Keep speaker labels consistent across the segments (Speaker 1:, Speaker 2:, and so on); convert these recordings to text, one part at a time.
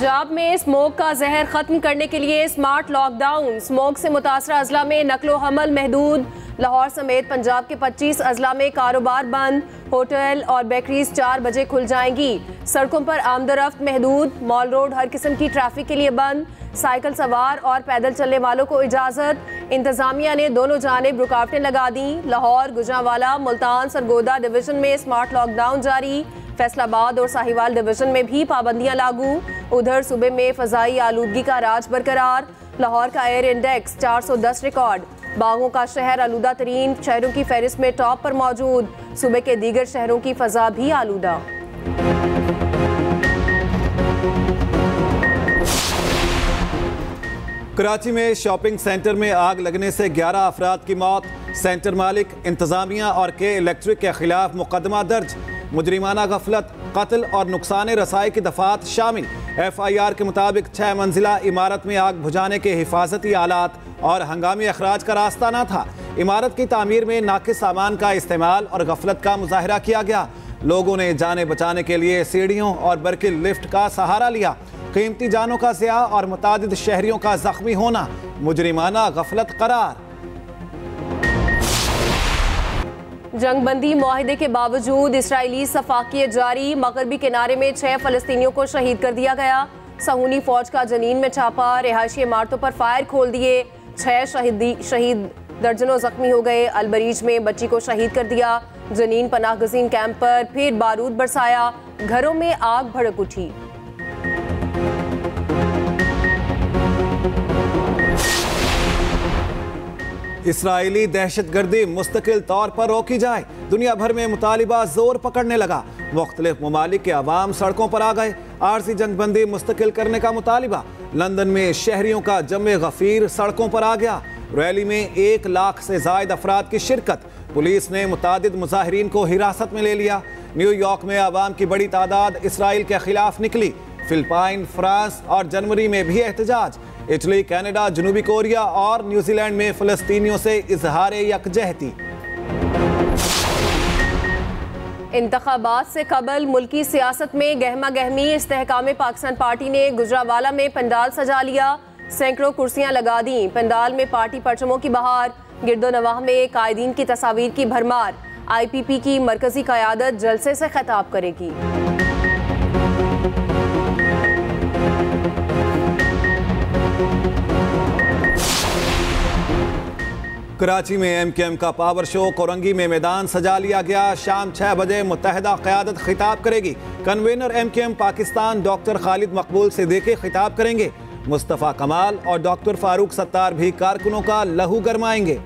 Speaker 1: पंजाब में स्मोक का जहर खत्म करने के लिए स्मार्ट लॉकडाउन। स्मोक से मुतासरा अजला में नकलो हमल महदूद। लाहौर समेत पंजाब के 25 अजला में कारोबार बंद। होटल और बेकरीज 4 बजे खुल जाएंगी। सड़कों पर आमदोरफ्त महदूद। मॉल रोड हर किस्म की ट्रैफिक के लिए बंद। साइकिल सवार और पैदल चलने वालों को इजाजत। इंतजामिया ने दोनों जानिब रुकावटें लगा दी। लाहौर, गुजरांवाला, मुल्तान, सरगोदा डिवीजन में स्मार्ट लॉकडाउन जारी। फैसलाबाद और साहिवाल डिवीजन में भी पाबंदियां लागू। उधर सूबे में फजाई आलूदगी का राज बरकरार। लाहौर का एयर इंडेक्स 410 रिकॉर्ड। बागों का शहर आलूदा तरीन शहरों की फहरिस्त में टॉप पर मौजूद। सूबे के दीगर शहरों की फजा भी आलूदा।
Speaker 2: कराची में शॉपिंग सेंटर में आग लगने से 11 अफराद की मौत। सेंटर मालिक, इंतजामिया और के इलेक्ट्रिक के खिलाफ मुकदमा दर्ज। मुजरिमाना गफलत, कत्ल और नुकसान रसाई की दफात शामिल। FIR के मुताबिक 6 मंजिला इमारत में आग बुझाने के हिफाजती आलात और हंगामी अखराज का रास्ता न था। इमारत की तामीर में नाकिस सामान का इस्तेमाल और गफलत का मुजाहरा किया गया। लोगों ने जाने बचाने के लिए सीढ़ियों और बरकिल लिफ्ट का सहारा लिया। कीमती जानों का ज़िया और मुतादिद शहरियों का जख्मी होना मुजरिमाना गफलत करार।
Speaker 1: जंगबंदी मुआहिदे के बावजूद इसराइली सफाकियत जारी। मगरबी किनारे में 6 फलस्तीनियों को शहीद कर दिया गया। सहूनी फौज का जनीन में छापा। रिहायशी इमारतों पर फायर खोल दिए। 6 शहीद, दर्जनों जख्मी हो गए। अलबरीज में बच्ची को शहीद कर दिया। जनीन पनाह गजीन कैंप पर फिर बारूद बरसाया। घरों में आग भड़क उठी।
Speaker 2: इसराइली दहशतगर्दी मुस्तकिल तौर पर रोकी जाए। दुनिया भर में मुतालिबा जोर पकड़ने लगा। मुख्तलिफ ममालिक के अवाम सड़कों पर आ गए। आरजी जंगबंदी मुस्तकिल करने का मुतालिबा। लंदन में शहरियों का जमे गफीर सड़कों पर आ गया। रैली में 1 लाख से जायद अफराद की शिरकत। पुलिस ने मुतादिद मुजाहिरीन को हिरासत में ले लिया। न्यूयॉर्क में अवाम की बड़ी तादाद इसराइल के खिलाफ निकली। फिलिपाइन, फ्रांस और जर्मनी में भी एहतजाज। इटली, कनाडा, जनूबी कोरिया और न्यूजीलैंड में फलस्तीनियों से इजहार यकजहती।
Speaker 1: इंतखाबात से कबल मुल्की सियासत में गहमा गहमी। इस्तेहकाम पाकिस्तान पार्टी ने गुजरांवाला में पंडाल सजा लिया। सैकड़ों कुर्सियां लगा दी। पंडाल में पार्टी परचमों की बहार। गिरदो नवाह में कायदीन की तस्वीर की भरमार। IPP की मरकजी क़यादत जलसे से खिताब करेगी।
Speaker 2: कराची में MKM का पावर शो। कोरंगी में मैदान सजा लिया गया। शाम 6 बजे मुत्तहिदा क़यादत खिताब करेगी। Convener MKM Pakistan doctor Khalid मकबूल सिद्दीकी खिताब करेंगे। मुस्तफ़ा कमाल और डॉक्टर फारूक सत्तार भी कारकुनों का लहू गरमाएंगे।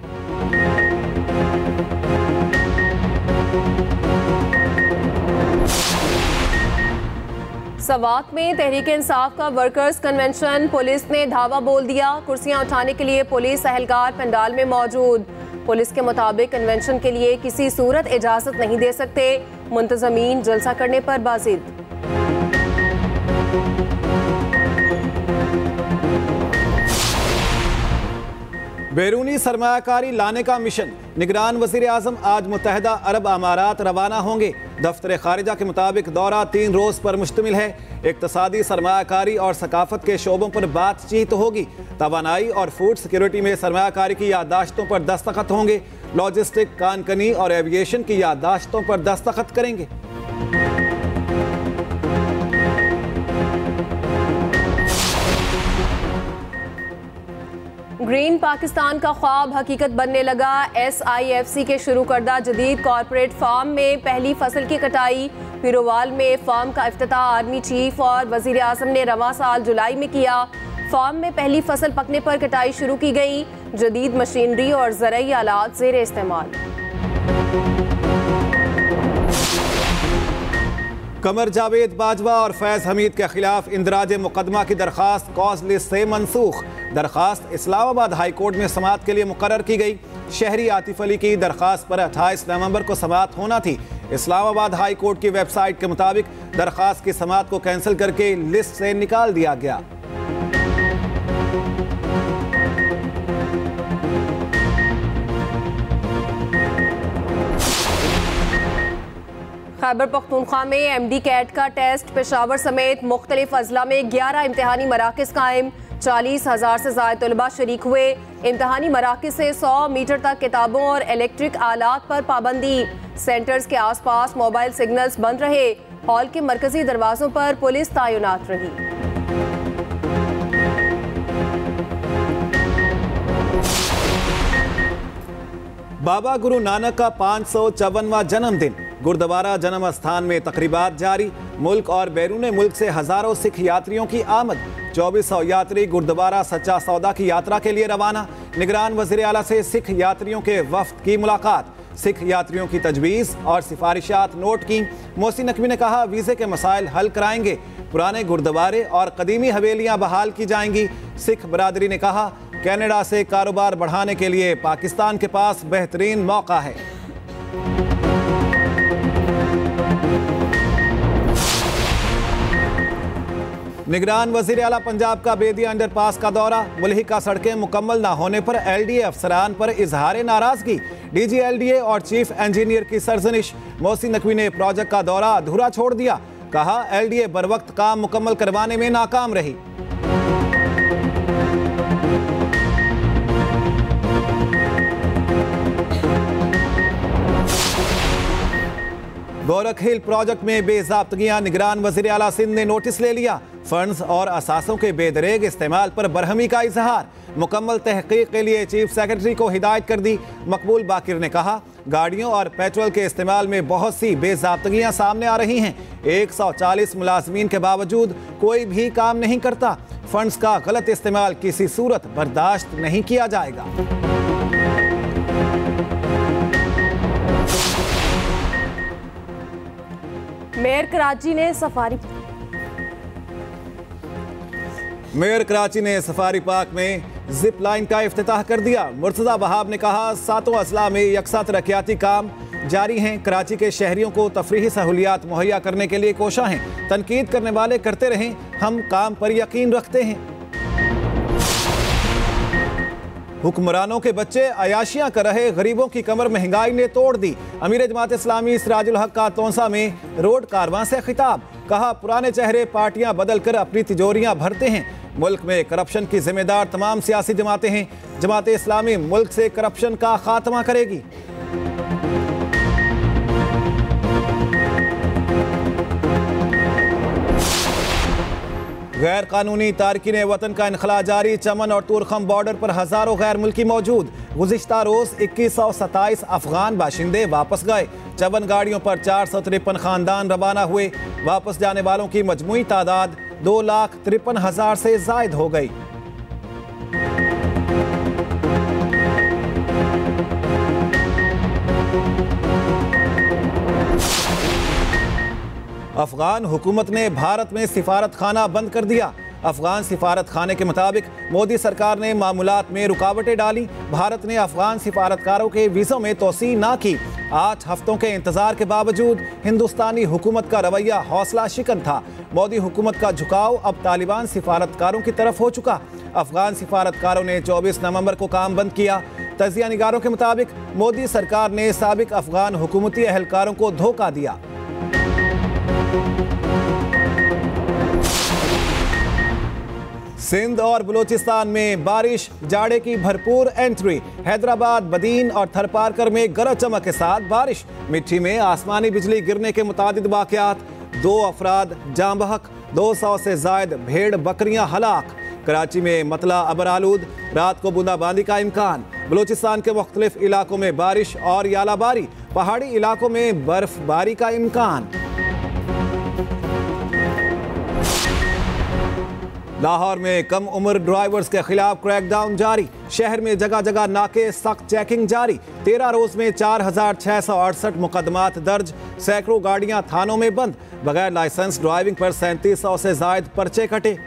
Speaker 1: सवात में तहरीक इंसाफ का वर्कर्स कन्वेंशन। पुलिस ने धावा बोल दिया। कुर्सियां उठाने के लिए पुलिस एहलकार पंडाल में मौजूद। पुलिस के मुताबिक कन्वेंशन के लिए किसी सूरत इजाजत नहीं दे सकते। मुंतजमीन जलसा करने पर बाजिद।
Speaker 2: बैरूनी सरमायाकारी लाने का मिशन। निगरान वज़ीर आज़म आज मुत्तहिदा अरब अमारात रवाना होंगे। दफ्तर खारिजा के मुताबिक दौरा 3 रोज़ पर मुश्तमिल है। इक्तसादी, सरमायाकारी और सकाफत के शोबों पर बातचीत होगी। तवानाई और फूड सिक्योरिटी में सरमायाकारी की याददाश्तों पर दस्तखत होंगे। लॉजिस्टिक, कानकनी और एविएशन की याददाश्तों पर दस्तखत करेंगे।
Speaker 1: ग्रीन पाकिस्तान का ख्वाब हकीकत बनने लगा। SIFC के शुरू करदा जदीद कॉरपोरेट फार्म में पहली फसल की कटाई। पिरोवाल में फार्म का इफ्तिताह आर्मी चीफ और वजीर आजम ने रवां साल जुलाई में किया। फार्म में पहली फसल पकने पर कटाई शुरू की गई। जदीद मशीनरी और ज़रई आलात ज़ेर इस्तेमाल।
Speaker 2: कमर जावेद बाजवा और फैज़ हमीद के खिलाफ इंदराज मुकदमा की दरखास्त कॉज लिस्ट से मनसूख। दरखास्त इस्लामाबाद हाई कोर्ट में समाअत के लिए मुकर्रर की गई। शहरी आतिफ अली की दरखास्त पर 28 नवंबर को समाअत होना थी। इस्लामाबाद हाई कोर्ट की वेबसाइट के मुताबिक दरखास्त की समाअत को कैंसिल करके लिस्ट से निकाल दिया गया।
Speaker 1: खैबर पख्तूनख्वा में MD कैट का टेस्ट, पेशावर समेत मुख्तलिफ अजला में 11 इम्तहानी मराकज़ कायम, 40,000 से ज़ायद तलबा शरीक हुए। इम्तहानी मराकज़ से 100 मीटर तक किताबों और इलेक्ट्रिक आलात पर पाबंदी। सेंटर्स के आसपास मोबाइल सिग्नल्स बंद रहे। हॉल के मरकजी दरवाजों पर पुलिस तैनात रही।
Speaker 2: बाबा गुरु नानक का 554वां जन्मदिन, गुरुद्वारा जन्म स्थान में तकरीबात जारी। मुल्क और बैरून मुल्क से हजारों सिख यात्रियों की आमद। 2400 यात्री गुरुद्वारा सच्चा सौदा की यात्रा के लिए रवाना। निगरान वज़ीर आला से सिख यात्रियों के वफ्द की मुलाकात। सिख यात्रियों की तजवीज़ और सिफारिशात नोट की। मोहसिन नकवी ने कहा, वीज़े के मसाइल हल कराएंगे। पुराने गुरुद्वारे और कदीमी हवेलियाँ बहाल की जाएंगी। सिख बरादरी ने कहा, कनाडा से कारोबार बढ़ाने के लिए पाकिस्तान के पास बेहतरीन मौका है। निगरान वज़ीर आला पंजाब का बेदिया अंडरपास का दौरा। मुल्हिका सड़कें मुकम्मल न होने पर LDA अफसरान पर इजहार नाराजगी। DG LDA और चीफ इंजीनियर की सरजनिश। मोहसिन नकवी ने प्रोजेक्ट का दौरा अधूरा छोड़ दिया। कहा, LDA बर वक्त काम मुकम्मल करवाने में नाकाम रही। गोरख हिल प्रोजेक्ट में बेज़ाब्तगियां, निगरान वज़ीर आला सिंध ने नोटिस ले लिया। फंड्स और असासों के बेदरेग इस्तेमाल पर बरहमी का इजहार। मुकम्मल तहकीक के लिए चीफ सेक्रेटरी को हिदायत कर दी। मकबूल बाकिर ने कहा, गाड़ियों और पेट्रोल के इस्तेमाल में बहुत सी बेज़ाब्तगियां सामने आ रही हैं। 140 मुलाजमीन के बावजूद कोई भी काम नहीं करता। फंड्स का गलत इस्तेमाल किसी सूरत बर्दाश्त नहीं किया जाएगा।
Speaker 1: मेयर कराची ने सफारी पार्क में जिप लाइन का इफ्तिताह कर दिया। मुर्तज़ा वहाब ने कहा, 7 अजला में यकसा तरक्याती काम जारी हैं। कराची के शहरियों को तफरीही सहूलियात मुहैया करने के लिए कोशा हैं। तनकीद करने वाले करते रहें, हम काम पर यकीन रखते हैं। हुक्मरानों के बच्चे अयाशियां कर रहे, गरीबों की कमर महंगाई ने तोड़ दी। अमीर जमात इस्लामी सिराजुल हक का तौंसा में रोड कारवां से खिताब। कहा, पुराने चेहरे पार्टियां बदल कर अपनी तिजोरियां भरते हैं। मुल्क में करप्शन की जिम्मेदार तमाम सियासी जमातें हैं। जमात इस्लामी मुल्क से करप्शन का खात्मा करेगी। गैर कानूनी तारकीन वतन का इनखला जारी। चमन और तुरखम बॉर्डर पर हजारों गैर मुल्की मौजूद। गुज़िश्ता रोज 2127 अफगान बाशिंदे वापस गए। 54 गाड़ियों पर 453 खानदान रवाना हुए। वापस जाने वालों की मजमूई तादाद 2,53,000 से जायद हो गई। अफगान हुकूमत ने भारत में सिफारत खाना बंद कर दिया। अफगान सिफारत खाने के मुताबिक मोदी सरकार ने मामूलात में रुकावटें डाली। भारत ने अफगान सिफारतकारों के वीज़ों में तोसी ना की। 8 हफ्तों के इंतजार के बावजूद हिंदुस्तानी हुकूमत का रवैया हौसला शिकन था। मोदी हुकूमत का झुकाव अब तालिबान सिफारतकारों की तरफ हो चुका। अफगान सिफारतकारों ने 24 नवंबर को काम बंद किया। तजिया निगारों के मुताबिक मोदी सरकार ने साबिक अफगान हुकूमती एहलकारों को धोखा दिया। सिंध और बलूचिस्तान में बारिश, जाड़े की भरपूर एंट्री। हैदराबाद, बदीन और थरपारकर में गरज चमक के साथ बारिश। मिट्टी में आसमानी बिजली गिरने के मुतादिद वाक़यात। 2 अफराद जाँ बहक, 200 से जायद भेड़ बकरियां हलाक। कराची में मतला अबर आलूद, रात को बूंदाबांदी का इम्कान। बलूचिस्तान के मुख्तलिफ इलाकों में बारिश और यालाबारी। पहाड़ी इलाकों में बर्फबारी का इम्कान। लाहौर में कम उम्र ड्राइवर्स के खिलाफ क्रैकडाउन जारी। शहर में जगह जगह नाके, सख्त चेकिंग जारी। 13 रोज में 4,668 मुकदमात दर्ज। सैकड़ों गाड़ियां थानों में बंद। बगैर लाइसेंस ड्राइविंग पर 3700 से जायद पर्चे कटे।